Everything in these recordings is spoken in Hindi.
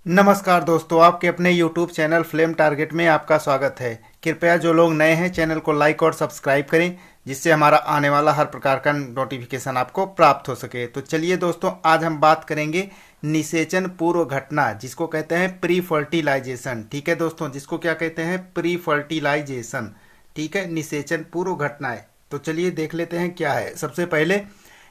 नमस्कार दोस्तों, आपके अपने YouTube चैनल फ्लेम टारगेट में आपका स्वागत है। कृपया जो लोग नए हैं चैनल को लाइक और सब्सक्राइब करें, जिससे हमारा आने वाला हर प्रकार का नोटिफिकेशन आपको प्राप्त हो सके। तो चलिए दोस्तों, आज हम बात करेंगे निषेचन पूर्व घटना, जिसको कहते हैं प्री फर्टिलाइजेशन। ठीक है दोस्तों, जिसको क्या कहते हैं, प्री फर्टिलाइजेशन। ठीक है, निषेचन पूर्व घटनाएं। तो चलिए देख लेते हैं क्या है। सबसे पहले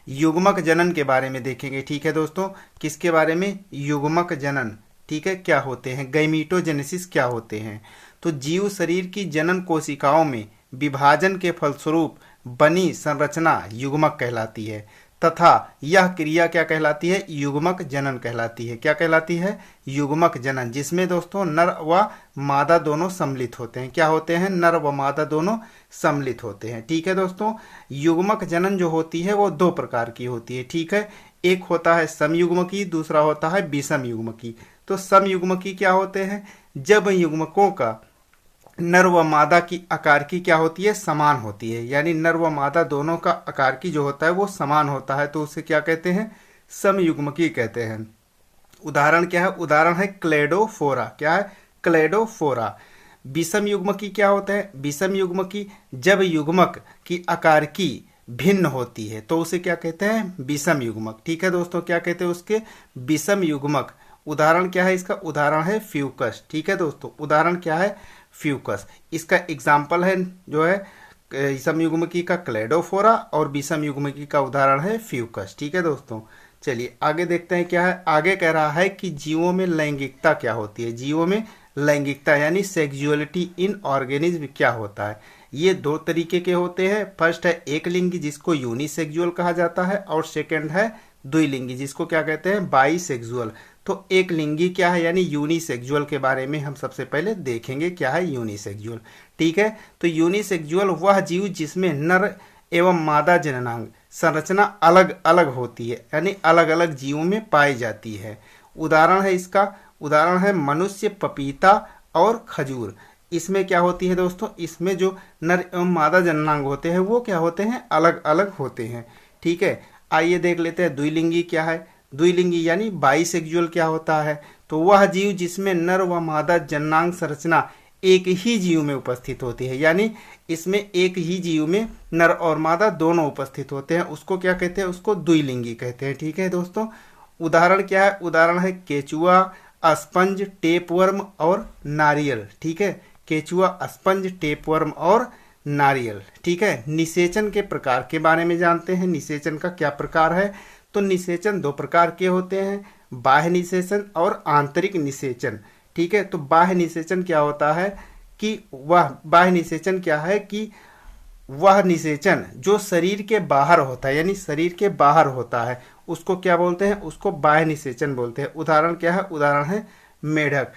युग्मक जनन के बारे में देखेंगे। ठीक है दोस्तों, किसके बारे में? युग्मक जनन। ठीक है, क्या होते हैं? गैमीटोजेनेसिस क्या होते हैं? तो जीव शरीर की जनन कोशिकाओं में विभाजन के फलस्वरूप बनी संरचना युग्मक कहलाती है, तथा यह क्रिया क्या कहलाती है? युग्मक जनन कहलाती है। क्या कहलाती है? युग्मक जनन, जिसमें दोस्तों नर व मादा दोनों सम्मिलित होते हैं। क्या होते हैं? नर व मादा दोनों सम्मिलित होते हैं। ठीक है दोस्तों, युग्मक जनन जो होती है वो दो प्रकार की होती है। ठीक है, एक होता है समयुग्मकी, दूसरा होता है विषम युग्मकी। तो समयुग्मकी क्या होते हैं? जब युग्मकों का नर व मादा की आकार की क्या होती है? समान होती है। यानी नर व मादा दोनों का आकार की जो होता है वो समान होता है, तो उसे क्या कहते हैं? समयुग्मकी कहते हैं। उदाहरण क्या है? उदाहरण है क्लेडोफोरा। क्या है? क्लेडोफोरा। विषम युग्मकी क्या होता है? विषम युग्मकी जब युग्मक की आकार की भिन्न होती है तो उसे क्या कहते हैं? विषम युग्मक। ठीक है दोस्तों, क्या कहते हैं उसके? विषम युग्मक। उदाहरण क्या है इसका? उदाहरण है फ्यूकस। ठीक है दोस्तों, उदाहरण क्या है? फ्यूकस। इसका एग्जाम्पल है जो है समयुग्मकी का क्लेडोफोरा, और विषम युग्मकी का उदाहरण है फ्यूकस। ठीक है दोस्तों, चलिए आगे देखते हैं क्या है। आगे कह रहा है कि जीवों में लैंगिकता क्या होती है। जीवों में लैंगिकता यानी सेक्सुअलिटी इन ऑर्गेनिज्म क्या होता है। ये दो तरीके के होते हैं। फर्स्ट है एक लिंगी, जिसको यूनिसेक्सुअल कहा जाता है, और सेकंड है द्विलिंगी, जिसको क्या कहते हैं? बाईसेक्सुअल। तो एक लिंगी क्या है यानी यूनिसेक्सुअल के बारे में हम सबसे पहले देखेंगे क्या है यूनिसेक्सुअल। ठीक है, तो यूनिसेक्सुअल वह जीव जिसमें नर एवं मादा जननांग संरचना अलग अलग होती है, यानी अलग अलग जीवों में पाई जाती है। उदाहरण है इसका, उदाहरण है मनुष्य, पपीता और खजूर। इसमें क्या होती है दोस्तों? इसमें जो नर एवं मादा जननांग होते हैं वो क्या होते हैं? अलग अलग होते हैं। ठीक है, आइए देख लेते हैं द्विलिंगी क्या है। द्विलिंगी यानी बाईसेक्सुअल क्या होता है? तो वह जीव जिसमें नर व मादा जननांग संरचना एक ही जीव में उपस्थित होती है, यानी इसमें एक ही जीव में नर और मादा दोनों उपस्थित होते हैं, उसको क्या कहते हैं? उसको द्विलिंगी कहते हैं। ठीक है दोस्तों, उदाहरण क्या है? उदाहरण है केचुआ, स्पंज, टेपवर्म और नारियल। ठीक है, केचुआ, स्पंज, टेपवर्म और नारियल। ठीक है, निषेचन के प्रकार के बारे में जानते हैं। निषेचन का क्या प्रकार है? तो निषेचन दो प्रकार के होते हैं, बाह्य निषेचन और आंतरिक निषेचन। ठीक है, तो बाह्य निषेचन क्या होता है कि वह बाह्य निषेचन क्या है कि वह निषेचन जो शरीर के बाहर होता है, यानी शरीर के बाहर होता है, उसको क्या बोलते हैं? उसको बाह्य निषेचन बोलते हैं। उदाहरण क्या है? उदाहरण है मेढक।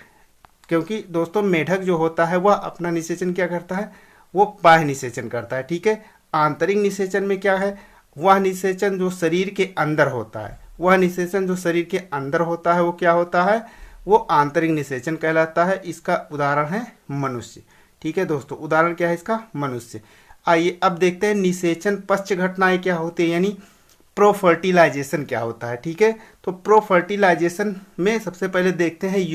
क्योंकि दोस्तों मेढक जो होता है वह अपना निषेचन क्या करता है? वो बाह्य निषेचन करता है। ठीक है, आंतरिक निषेचन में क्या है? वह निषेचन जो शरीर के अंदर होता है, वह निषेचन जो शरीर के अंदर होता है वो क्या होता है? वो आंतरिक निषेचन कहलाता है। इसका उदाहरण है मनुष्य। ठीक है दोस्तों, उदाहरण क्या है इसका? मनुष्य। आइए अब देखते हैं निषेचन पश्च घटनाएं क्या होती है, यानी प्रोफर्टिलाइजेशन क्या होता है। ठीक है, तो प्रोफर्टिलाइजेशन में सबसे पहले देखते हैं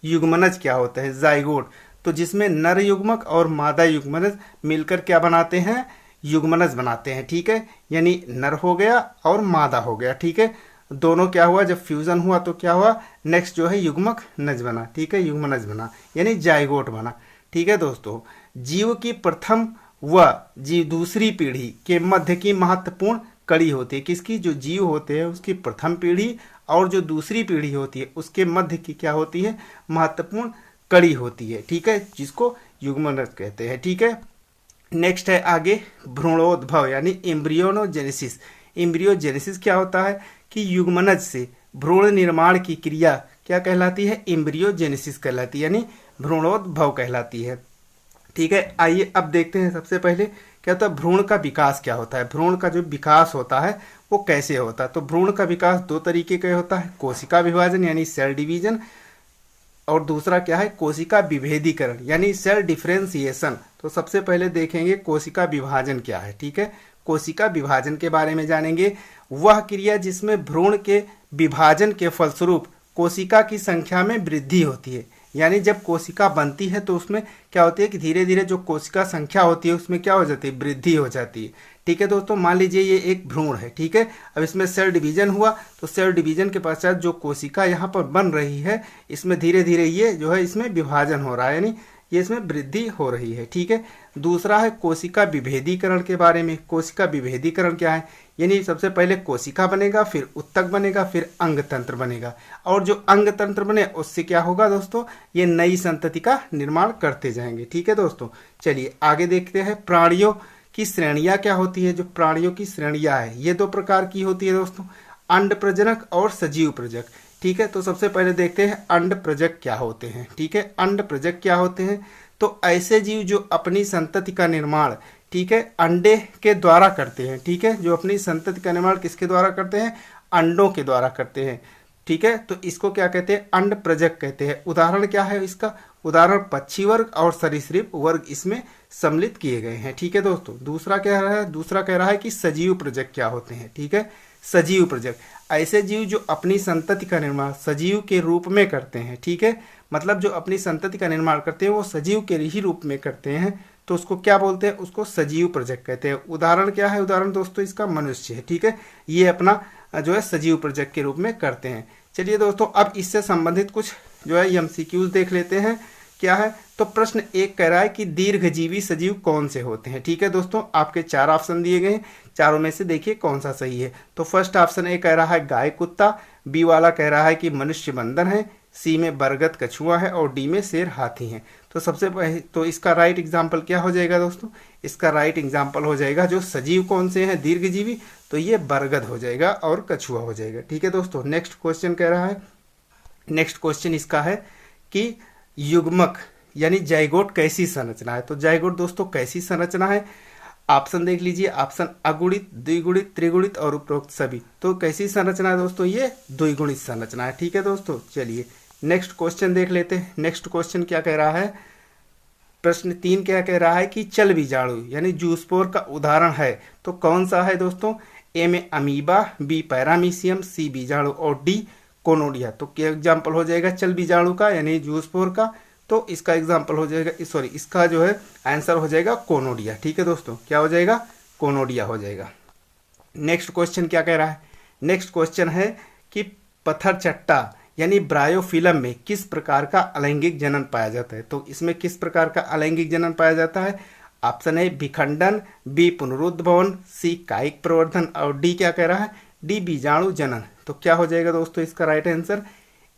युग्मनज क्या होता है, जाइगोट। तो जिसमें नर युग्मक और मादा युग्मनज मिलकर क्या बनाते हैं? युग्मनज बनाते हैं। ठीक है, यानी नर हो गया और मादा हो गया। ठीक है, दोनों क्या हुआ? जब फ्यूजन हुआ तो क्या हुआ? नेक्स्ट जो है युग्मक नज बना। ठीक है, युग्मनज बना यानी जाइगोट बना। ठीक है दोस्तों, जीव की प्रथम व जीव दूसरी पीढ़ी के मध्य की महत्वपूर्ण कड़ी होती है। किसकी? जो जीव होते हैं उसकी प्रथम पीढ़ी और जो दूसरी पीढ़ी होती है उसके मध्य की क्या होती है? महत्वपूर्ण कड़ी होती है। ठीक है, जिसको युग्मनज कहते हैं। ठीक है, नेक्स्ट है आगे भ्रूणोद्भव यानी एम्ब्रियोनोजेनेसिस। एम्ब्रियोजेनेसिस क्या होता है कि युग्मनज से भ्रूण निर्माण की क्रिया क्या कहलाती है? एम्ब्रियोजेनेसिस कहलाती है, यानी भ्रूणोद्भव कहलाती है। ठीक है, आइए अब देखते हैं सबसे पहले क्या होता है? भ्रूण का विकास क्या होता है? भ्रूण का जो विकास होता है वो कैसे होता है? तो भ्रूण का विकास दो तरीके का होता है, कोशिका विभाजन यानी सेल डिवीजन, और दूसरा क्या है? कोशिका विभेदीकरण यानी सेल डिफरेंशिएशन। तो सबसे पहले देखेंगे कोशिका विभाजन क्या है। ठीक है, कोशिका विभाजन के बारे में जानेंगे। वह क्रिया जिसमें भ्रूण के विभाजन के फलस्वरूप कोशिका की संख्या में वृद्धि होती है। यानी जब कोशिका बनती है तो उसमें क्या होती है कि धीरे धीरे जो कोशिका संख्या होती है उसमें क्या हो जाती है, वृद्धि हो जाती है। ठीक है दोस्तों, मान लीजिए ये एक भ्रूण है। ठीक है, अब इसमें सेल डिवीजन हुआ तो सेल डिवीजन के पश्चात जो कोशिका यहाँ पर बन रही है इसमें धीरे धीरे ये जो है इसमें विभाजन हो रहा है, यानी ये इसमें वृद्धि हो रही है। ठीक है, दूसरा है कोशिका विभेदीकरण के बारे में। कोशिका विभेदीकरण क्या है, यानी सबसे पहले कोशिका बनेगा, फिर उत्तक बनेगा, फिर अंग तंत्र बनेगा, और जो अंग तंत्र बने उससे क्या होगा दोस्तों, ये नई संतति का निर्माण करते जाएंगे। ठीक है दोस्तों, चलिए आगे देखते हैं प्राणियों की श्रेणियां क्या होती है। जो प्राणियों की श्रेणियां है ये दो प्रकार की होती है दोस्तों, अंड प्रजनक और सजीव प्रजक। ठीक है, तो सबसे पहले देखते हैं अंड प्रजक क्या होते हैं। ठीक है, अंड प्रजक क्या होते हैं, तो ऐसे जीव जो अपनी संतति का निर्माण, ठीक है, अंडे के द्वारा करते हैं। ठीक है, जो अपनी संतति का निर्माण किसके द्वारा करते हैं, अंडों के द्वारा करते हैं। ठीक है, तो इसको क्या कहते हैं, अंड प्रजक कहते हैं। उदाहरण क्या है इसका, उदाहरण पक्षी वर्ग और सरीसृप वर्ग इसमें सम्मिलित किए गए हैं। ठीक है दोस्तों, दूसरा कह रहा है कि सजीव प्रजक क्या होते हैं। ठीक है, सजीव प्रजक ऐसे जीव जो अपनी संतति का निर्माण सजीव के रूप में करते हैं। ठीक है, मतलब जो अपनी संतति का निर्माण करते हैं वो सजीव के ही रूप में करते हैं, तो उसको क्या बोलते हैं, उसको सजीव प्रजक कहते हैं। उदाहरण क्या है, उदाहरण दोस्तों इसका मनुष्य है। ठीक है, ये अपना जो है सजीव प्रजक के रूप में करते हैं। चलिए दोस्तों, अब इससे संबंधित कुछ जो है एमसीक्यूज देख लेते हैं। क्या है, तो प्रश्न एक कह रहा है कि दीर्घजीवी सजीव कौन से होते हैं। ठीक है दोस्तों, आपके 4 ऑप्शन दिए गए हैं, चारों में से देखिए कौन सा सही है। तो फर्स्ट ऑप्शन ए कह रहा है गाय कुत्ता, बी वाला कह रहा है कि मनुष्य बंदर है, सी में बरगद कछुआ है और डी में शेर हाथी है। तो सबसे पहले तो इसका राइट एग्जाम्पल क्या हो जाएगा दोस्तों, इसका राइट एग्जाम्पल हो जाएगा जो सजीव कौन से हैं दीर्घजीवी, तो ये बरगद हो जाएगा और कछुआ हो जाएगा। ठीक है दोस्तों, नेक्स्ट क्वेश्चन कह रहा है, नेक्स्ट क्वेश्चन इसका है कि युग्मक यानी जाइगोट कैसी संरचना है। तो जाइगोट दोस्तों कैसी संरचना है, ऑप्शन देख लीजिए, ऑप्शन अगुणित, द्विगुणित, त्रिगुणित और उपरोक्त सभी। तो कैसी संरचना है दोस्तों, ये द्विगुणित संरचना है। ठीक है दोस्तों, चलिए नेक्स्ट क्वेश्चन देख लेते हैं। नेक्स्ट क्वेश्चन क्या कह रहा है, प्रश्न 3 क्या कह रहा है कि चल बीजाणु यानी जूस्पोर का उदाहरण है, तो कौन सा है दोस्तों, ए में अमीबा, बी पैरामीशियम, सी बीजाणु और डी कोनोडिया। तो क्या एग्जाम्पल हो जाएगा चल बीजाणु का यानी जूस्पोर का, तो इसका एग्जाम्पल हो जाएगा, सॉरी इसका जो है आंसर हो जाएगा कोनोडिया। ठीक है दोस्तों, क्या हो जाएगा, कोनोडिया हो जाएगा। नेक्स्ट क्वेश्चन क्या कह रहा है, नेक्स्ट क्वेश्चन है कि पत्थर चट्टा यानी ब्रायोफिलम में किस प्रकार का अलैंगिक जनन पाया जाता है। तो इसमें किस प्रकार का अलैंगिक जनन पाया जाता है, ऑप्शन है विखंडन, बी पुनरुद्भवन, सी कायिक प्रवर्धन और डी क्या कह रहा है, डी बीजाणु जनन। तो क्या हो जाएगा दोस्तों इसका राइट आंसर,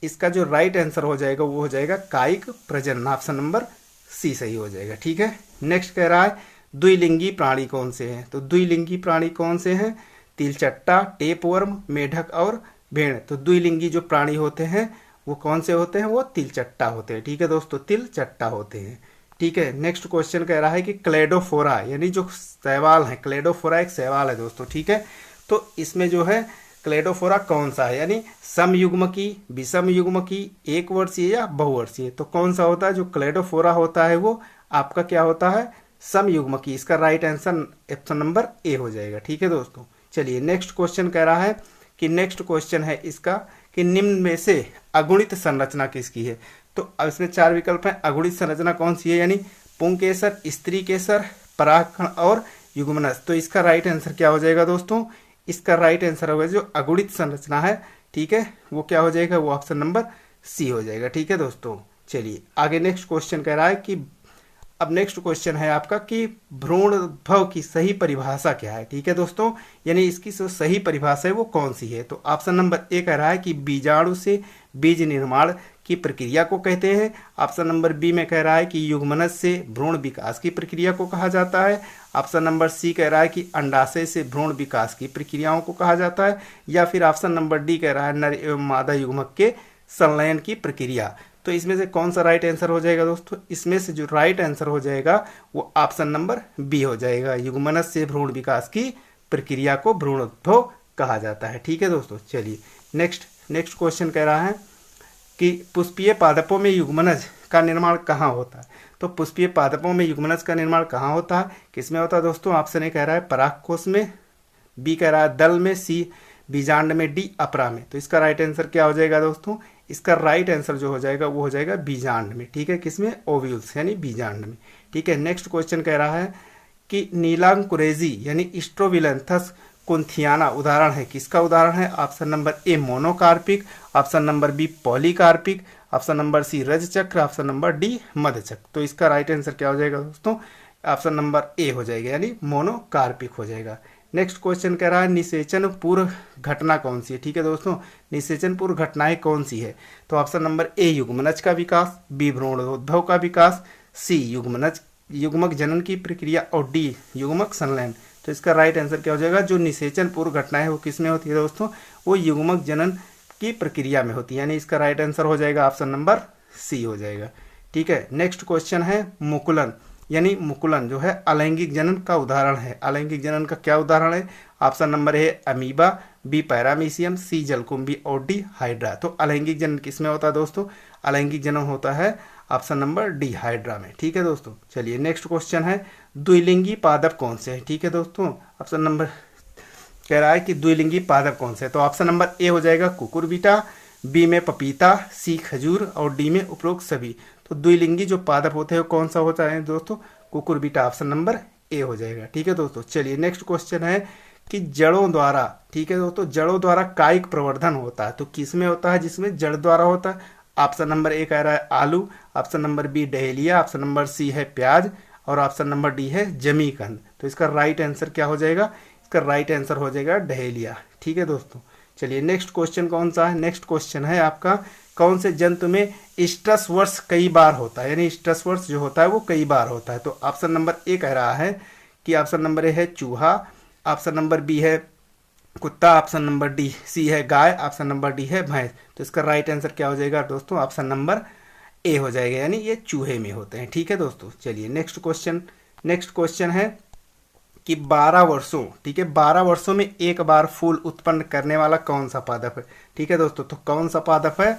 इसका जो राइट आंसर हो जाएगा वो हो जाएगा कायिक प्रजनन, ऑप्शन नंबर सी सही हो जाएगा। ठीक है, नेक्स्ट कह रहा है द्विलिंगी प्राणी कौन से हैं। तो द्विलिंगी प्राणी कौन से हैं, तिलचट्टा, टेपवर्म, मेढक और भेड़। तो द्विलिंगी जो प्राणी होते हैं वो कौन से होते हैं, वो तिलचट्टा होते हैं। ठीक है दोस्तों, तिलचट्टा होते हैं। ठीक है, नेक्स्ट क्वेश्चन कह रहा है कि क्लेडोफोरा यानी जो शैवाल है, क्लेडोफोरा एक शैवाल है दोस्तों। ठीक है, तो इसमें जो है क्लेडोफोरा कौन सा है, यानी समयुग्मकी, विषम युग्मकी, एक वर्षीय या बहुवर्षीय। तो कौन सा होता है, जो क्लेडोफोरा होता है वो आपका क्या होता है, समयुग्मकी। इसका राइट आंसर ऑप्शन नंबर ए हो जाएगा। ठीक है दोस्तों, चलिए नेक्स्ट क्वेश्चन कह रहा है कि नेक्स्ट क्वेश्चन है इसका कि निम्न में से अगुणित संरचना किसकी है। तो अब इसमें 4 विकल्प हैं, अगुणित संरचना कौन सी है, यानी पुंकेसर, स्त्री केसर, परागकण और युग्मनज। तो इसका राइट आंसर क्या हो जाएगा दोस्तों, इसका राइट आंसर होगा जो अगुणित संरचना है, ठीक है, वो क्या हो जाएगा, वो ऑप्शन नंबर सी हो जाएगा। ठीक है दोस्तों, चलिए आगे नेक्स्ट क्वेश्चन कह रहा है कि अब नेक्स्ट क्वेश्चन है आपका कि भ्रूणोद्भव की सही परिभाषा क्या है। ठीक है दोस्तों, यानी इसकी जो सही परिभाषा है वो कौन सी है। तो ऑप्शन नंबर ए कह रहा है कि बीजाणु से बीज निर्माण की प्रक्रिया को कहते हैं। ऑप्शन नंबर बी में कह रहा है कि युग्मनज से भ्रूण विकास की प्रक्रिया को कहा जाता है। ऑप्शन नंबर सी कह रहा है कि अंडाशय से भ्रूण विकास की प्रक्रियाओं को कहा जाता है, या फिर ऑप्शन नंबर डी कह रहा है नर एवं मादा युग्मक के संलयन की प्रक्रिया। तो इसमें से कौन सा राइट आंसर हो जाएगा दोस्तों, इसमें से जो राइट आंसर हो जाएगा वो ऑप्शन नंबर बी हो जाएगा, युग्मनज से भ्रूण विकास की प्रक्रिया को भ्रूणोद्भव कहा जाता है। ठीक है दोस्तों, चलिए नेक्स्ट क्वेश्चन कह रहा है कि पुष्पीय पादपों में युग्मनज का निर्माण कहाँ होता है। तो पुष्पीय पादपों में युग्मनज का निर्माण कहाँ होता है, किसमें होता है दोस्तों। ऑप्शन ए कह रहा है परागकोश में, बी कह रहा है दल में, सी बीजांड में, डी अपरा में। तो इसका राइट आंसर क्या हो जाएगा दोस्तों, इसका राइट आंसर जो हो जाएगा वो हो जाएगा बीजांड में, ठीक है, किसमें, ओव्यूल्स यानी बीजांड में, ठीक है। नेक्स्ट क्वेश्चन कह रहा है कि नीलांकुरेजी यानी स्ट्रोबिलैंथस कुंथियाना उदाहरण है, किसका उदाहरण है? Option number A monocarpic, option number B polycarpic, option number C रजचक्र, ऑप्शन नंबर डी मध्यचक्र। तो इसका राइट आंसर क्या हो जाएगा दोस्तों? ऑप्शन नंबर ए हो जाएगा यानी मोनोकार्पिक हो जाएगा। नेक्स्ट क्वेश्चन कह रहा है निषेचन पूर्व घटना कौन सी है, ठीक है दोस्तों, निषेचन पूर्व घटनाएं कौन सी है? तो ऑप्शन नंबर ए युग्मनज का विकास, बी भ्रूणोद्भव का विकास, सी युग्मक जनन की प्रक्रिया और डी युग्मक संलयन। तो इसका राइट आंसर क्या हो जाएगा? जो निषेचन पूर्व घटना है वो किस में होती है दोस्तों? वो युग्मक जनन की प्रक्रिया में होती है, यानी इसका राइट आंसर हो जाएगा ऑप्शन नंबर सी हो जाएगा, ठीक है। नेक्स्ट क्वेश्चन है मुकुलन यानी मुकुलन जो है अलैंगिक जनन का उदाहरण है। अलैंगिक जनन का क्या उदाहरण है? Option number A amoeba, B paramecium, C जलकुंभी और डी हाइड्रा। तो अलैंगिक जनन किसमें होता है दोस्तों? अलैंगिक जनन होता है ऑप्शन नंबर डी हाइड्रा में, ठीक है दोस्तों। चलिए नेक्स्ट क्वेश्चन है द्विलिंगी पादप कौन से हैं, ठीक है दोस्तों। ऑप्शन नंबर कह रहा है कि द्विलिंगी पादप कौन से है, तो ऑप्शन नंबर ए हो जाएगा कुकुरबिटा, बी में पपीता, सी खजूर और डी में उपरोक्त सभी। तो द्विलिंगी जो पादप होते हैं वो कौन सा होता है दोस्तों? कुकुरबिटा, ऑप्शन नंबर ए हो जाएगा, ठीक है दोस्तों। चलिए नेक्स्ट क्वेश्चन है कि जड़ों द्वारा, ठीक है दोस्तों, जड़ों द्वारा कायिक प्रवर्धन होता है, तो किस में होता है? जिसमें जड़ द्वारा होता है। ऑप्शन नंबर ए कह रहा है आलू, option number B dahlia, option number C है प्याज और ऑप्शन नंबर डी है जमीकंद। तो इसका राइट आंसर क्या हो जाएगा? इसका राइट आंसर हो जाएगा डहेलिया, ठीक है दोस्तों। चलिए नेक्स्ट क्वेश्चन कौन सा है? नेक्स्ट क्वेश्चन है आपका कौन से जंतु में स्ट्रेस वर्ष कई बार होता है, यानी स्ट्रेस वर्ष जो होता है वो कई बार होता है। तो ऑप्शन नंबर ए कह रहा है कि ऑप्शन नंबर ए है चूहा, ऑप्शन नंबर बी है कुत्ता, ऑप्शन नंबर डी सी है गाय, ऑप्शन नंबर डी है भैंस। तो इसका राइट आंसर क्या हो जाएगा दोस्तों? ऑप्शन नंबर ए हो जाएगा, यानी ये चूहे में होते हैं, ठीक है दोस्तों। चलिए नेक्स्ट क्वेश्चन है कि 12 वर्षों, ठीक है, 12 वर्षों में एक बार फूल उत्पन्न करने वाला कौन सा पादप है, ठीक है दोस्तों। तो कौन सा पादप है?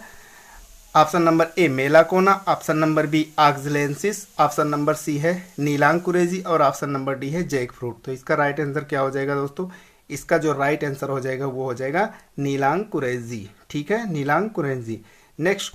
ऑप्शन नंबर ए मेलाकोना, ऑप्शन नंबर बी ऑक्सलेंसिस, ऑप्शन नंबर सी है नीलांकुरेजी और ऑप्शन नंबर डी है जैक फ्रूट। तो इसका राइट आंसर क्या हो जाएगा दोस्तों? इसका जो राइट आंसर हो जाएगा वो हो जाएगा नीलांकुरेजी, ठीक है, नीलांकुरेजी। नेक्स्ट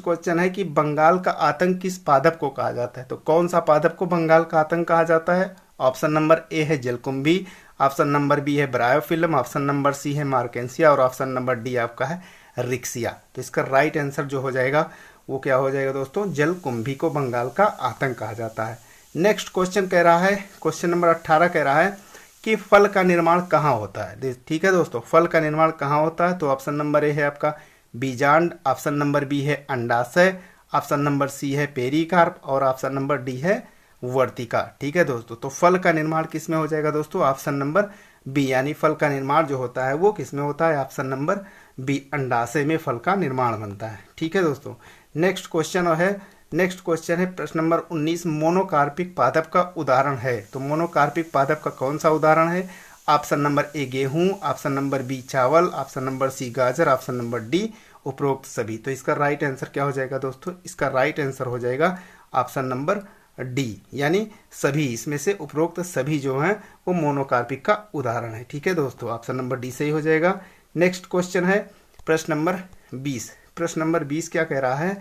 क्वेश्चन है कि बंगाल का आतंक किस पादप को कहा जाता है? तो कौन सा पादप को बंगाल का आतंक कहा जाता है? ऑप्शन नंबर ए है जलकुंभी, ऑप्शन नंबर बी है ब्रायोफिल्म, ऑप्शन नंबर सी है मार्केंसिया और ऑप्शन नंबर डी आपका है रिक्सिया। तो इसका राइट आंसर जो हो जाएगा वो क्या हो जाएगा दोस्तों? जलकुंभी को बंगाल का आतंक कहा जाता है। नेक्स्ट क्वेश्चन कह रहा है, क्वेश्चन नंबर 18 कह रहा है कि फल का निर्माण कहाँ होता है, ठीक है दोस्तों, फल का निर्माण कहाँ होता है? तो ऑप्शन नंबर ए है आपका बीजांड, ऑप्शन नंबर बी है अंडाशय, ऑप्शन नंबर सी है पेरिकार्प और ऑप्शन नंबर डी है वर्तिका, ठीक है दोस्तों। तो फल का निर्माण किस में हो जाएगा दोस्तों? ऑप्शन नंबर बी, यानी फल का निर्माण जो होता है वो किस में होता है? ऑप्शन नंबर बी अंडाशय में फल का निर्माण बनता है, ठीक है दोस्तों। नेक्स्ट क्वेश्चन है प्रश्न नंबर 19 मोनोकार्पिक पादप का उदाहरण है। तो मोनोकार्पिक पादप का कौन सा उदाहरण है? ऑप्शन नंबर ए गेहूं, ऑप्शन नंबर बी चावल, ऑप्शन नंबर सी गाजर, ऑप्शन नंबर डी उपरोक्त सभी। तो इसका राइट आंसर क्या हो जाएगा दोस्तों? इसका राइट आंसर हो जाएगा ऑप्शन नंबर डी, यानी सभी, इसमें से उपरोक्त सभी जो हैं वो मोनोकार्पिक का उदाहरण है, ठीक है दोस्तों। ऑप्शन नंबर डी सही हो जाएगा। नेक्स्ट क्वेश्चन है प्रश्न नंबर 20। प्रश्न नंबर 20 क्या कह रहा है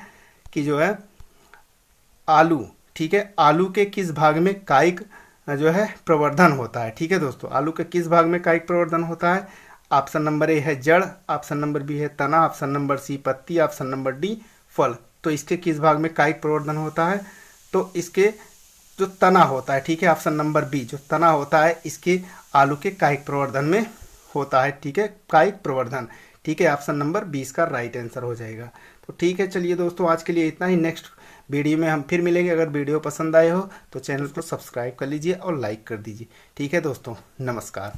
कि जो है आलू, ठीक है, आलू के किस भाग में कायिक जो है प्रवर्धन होता है, ठीक है दोस्तों, आलू के किस भाग में कायिक प्रवर्धन होता है? ऑप्शन नंबर ए है जड़, ऑप्शन नंबर बी है तना, ऑप्शन नंबर सी पत्ती, ऑप्शन नंबर डी फल। तो इसके किस भाग में कायिक प्रवर्धन होता है? तो इसके जो तना होता है, ठीक है, ऑप्शन नंबर बी जो तना होता है इसके आलू के कायिक प्रवर्धन में होता है, ठीक है, कायिक प्रवर्धन, ठीक है, ऑप्शन नंबर 20 का राइट आंसर हो जाएगा। तो ठीक है, चलिए दोस्तों आज के लिए इतना ही। नेक्स्ट वीडियो में हम फिर मिलेंगे। अगर वीडियो पसंद आए हो तो चैनल को सब्सक्राइब कर लीजिए और लाइक कर दीजिए, ठीक है दोस्तों, नमस्कार।